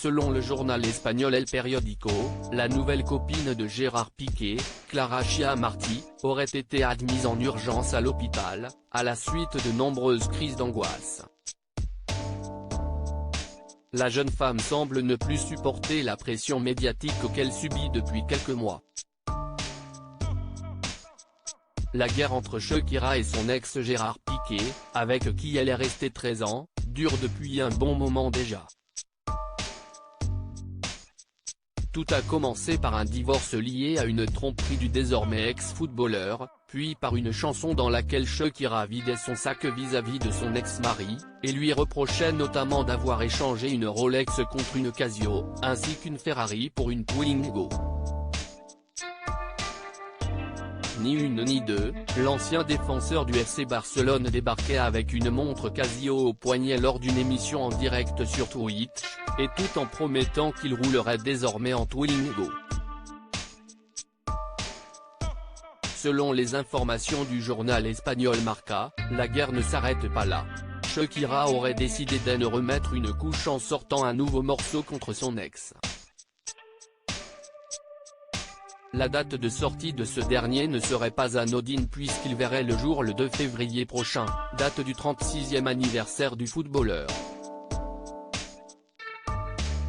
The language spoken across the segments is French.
Selon le journal espagnol El Periódico, la nouvelle copine de Gérard Piqué, Clara Chiamarty, aurait été admise en urgence à l'hôpital, à la suite de nombreuses crises d'angoisse. La jeune femme semble ne plus supporter la pression médiatique qu'elle subit depuis quelques mois. La guerre entre Shakira et son ex Gérard Piqué, avec qui elle est restée 13 ans, dure depuis un bon moment déjà. Tout a commencé par un divorce lié à une tromperie du désormais ex-footballeur, puis par une chanson dans laquelle Shakira vidait son sac vis-à-vis de son ex-mari, et lui reprochait notamment d'avoir échangé une Rolex contre une Casio, ainsi qu'une Ferrari pour une Twingo. Ni une ni deux, l'ancien défenseur du FC Barcelone débarquait avec une montre Casio au poignet lors d'une émission en direct sur Twitch, et tout en promettant qu'il roulerait désormais en Twingo. Selon les informations du journal espagnol Marca, la guerre ne s'arrête pas là. Shakira aurait décidé d'en remettre une couche en sortant un nouveau morceau contre son ex. La date de sortie de ce dernier ne serait pas anodine puisqu'il verrait le jour le 2 février prochain, date du 36e anniversaire du footballeur.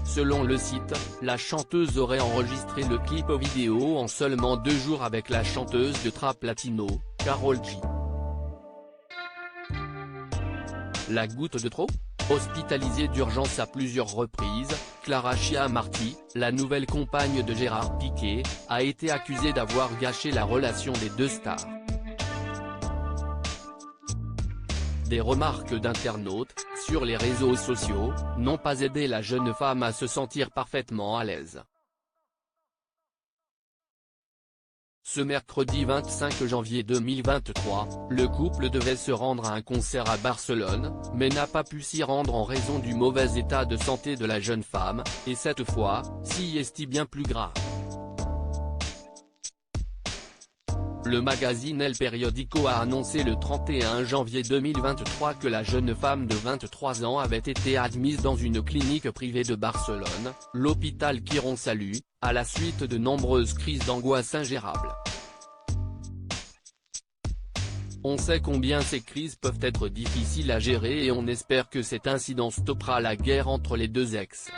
Selon le site, la chanteuse aurait enregistré le clip vidéo en seulement 2 jours avec la chanteuse de trap latino, Karol G. La goutte de trop ? Hospitalisée d'urgence à plusieurs reprises, Clara Chiamarty, la nouvelle compagne de Gérard Piqué, a été accusée d'avoir gâché la relation des deux stars. Des remarques d'internautes, sur les réseaux sociaux, n'ont pas aidé la jeune femme à se sentir parfaitement à l'aise. Ce mercredi 25 janvier 2023, le couple devait se rendre à un concert à Barcelone, mais n'a pas pu s'y rendre en raison du mauvais état de santé de la jeune femme, et cette fois, ci est bien plus grave. Le magazine El Periódico a annoncé le 31 janvier 2023 que la jeune femme de 23 ans avait été admise dans une clinique privée de Barcelone, l'hôpital Quirónsalud, à la suite de nombreuses crises d'angoisse ingérables. On sait combien ces crises peuvent être difficiles à gérer et on espère que cet incident stoppera la guerre entre les deux ex.